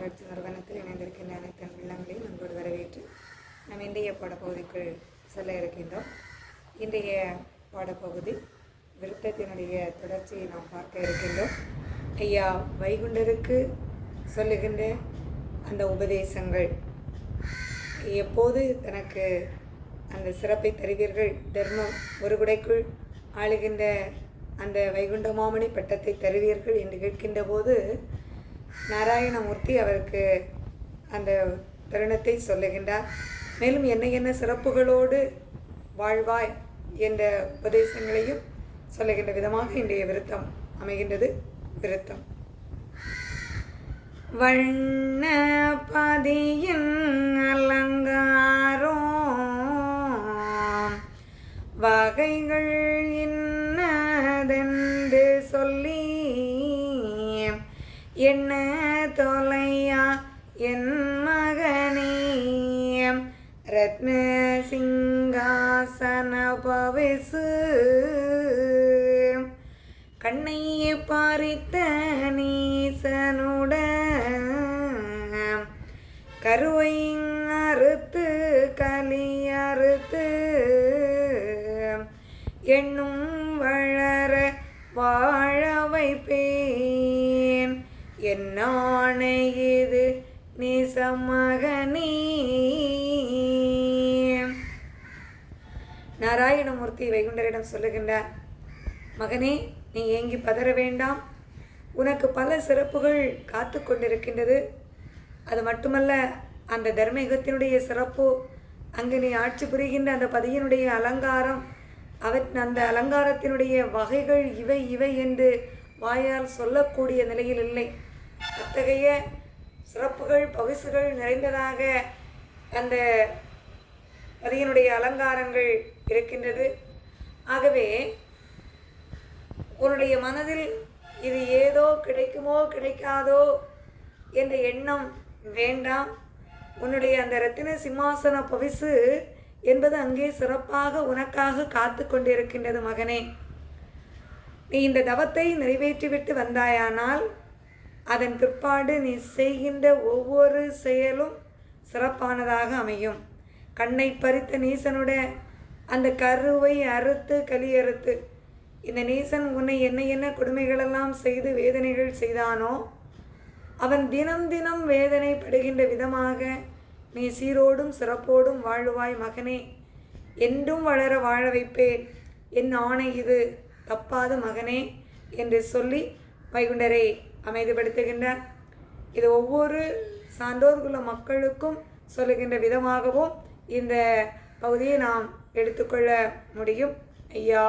ஆராய்ச்சி நிறுவனத்தில் இணைந்திருக்கின்ற அனைத்து உள்ளங்களையும் நம்மளோடு வரவேற்று நாம் இன்றைய பாடப்பகுதிக்குள் சொல்ல இருக்கின்றோம். இன்றைய பாடப்பகுதி விருத்தத்தினுடைய தொடர்ச்சியை நாம் பார்க்க இருக்கின்றோம். ஐயா வைகுண்டருக்கு சொல்லுகின்ற அந்த உபதேசங்கள் எப்போது தனக்கு அந்த சிறப்பை தருவீர்கள், தர்மம் ஒரு குடைக்குள் ஆளுகின்ற அந்த வைகுண்ட மாமணி பட்டத்தை தருவீர்கள் என்று கேட்கின்ற போது நாராயணமூர்த்தி அவருக்கு அந்த தருணத்தை சொல்லுகின்றார். மேலும் என்ன என்ன சிறப்புகளோடு வாழ்வாய் என்ற உபதேசங்களையும் சொல்லுகின்ற விதமாக இன்றைய விருத்தம் அமைகின்றது. விருத்தம் வண்ண பதியின் அலங்காரோ வகைகள் இன்னதென்று சொல்லி என்ன தொலையா என் மகனே ரத்ன சிங்காசன பவிசு கண்ணை பாரித்த நீசனுட கருவை அறுத்து கலி அறுத்து எண்ணும் வளர வாழ வைப்பேன் என்னானை இது நிசமகனே. நாராயணமூர்த்தி வைகுண்டரிடம் சொல்லுகின்றார், மகனே, நீ ஏங்கி பதற வேண்டாம். உனக்கு பல சிறப்புகள் காத்து கொண்டிருக்கின்றது. அது மட்டுமல்ல, அந்த தர்மயுகத்தினுடைய சிறப்பு, அங்கு நீ ஆட்சி புரிகின்ற அந்த பதியினுடைய அலங்காரம், அந்த அலங்காரத்தினுடைய வகைகள் இவை இவை என்று வாயால் சொல்லக்கூடிய நிலையில் இல்லை. அத்தகைய சிறப்புகள் பவிசுகள் நிறைந்ததாக அந்த பதியினுடைய அலங்காரங்கள் இருக்கின்றது. ஆகவே உன்னுடைய மனதில் இது ஏதோ கிடைக்குமோ கிடைக்காதோ என்ற எண்ணம் வேண்டாம். உன்னுடைய அந்த ரத்தின சிம்மாசன பவிசு என்பது அங்கே சிறப்பாக உனக்காக காத்து கொண்டிருக்கின்றது. மகனே, நீ இந்த தவத்தை நிறைவேற்றிவிட்டு வந்தாயானால் அதன் பிற்பாடு நீ செய்கின்ற ஒவ்வொரு செயலும் சிறப்பானதாக அமையும். கண்ணை பறித்த நீசனுடைய அந்த கருவை அறுத்து கலியறுத்து, இந்த நீசன் உன்னை என்ன என்ன கொடுமைகளெல்லாம் செய்து வேதனைகள் செய்தானோ அவன் தினம் தினம் வேதனைப்படுகின்ற விதமாக நீ சீரோடும் சிறப்போடும் வாழுவாய் மகனே. என்றும் வளர வாழ வைப்பேன், என் ஆணை இது தப்பாது மகனே என்று சொல்லி வைகுண்டரை அமைதிப்படுத்துகின்றார். இது ஒவ்வொரு சான்றோர்குல மக்களுக்கும் சொல்லுகின்ற விதமாகவும் இந்த பகுதியை நாம் எடுத்துக்கொள்ள முடியும். ஐயா.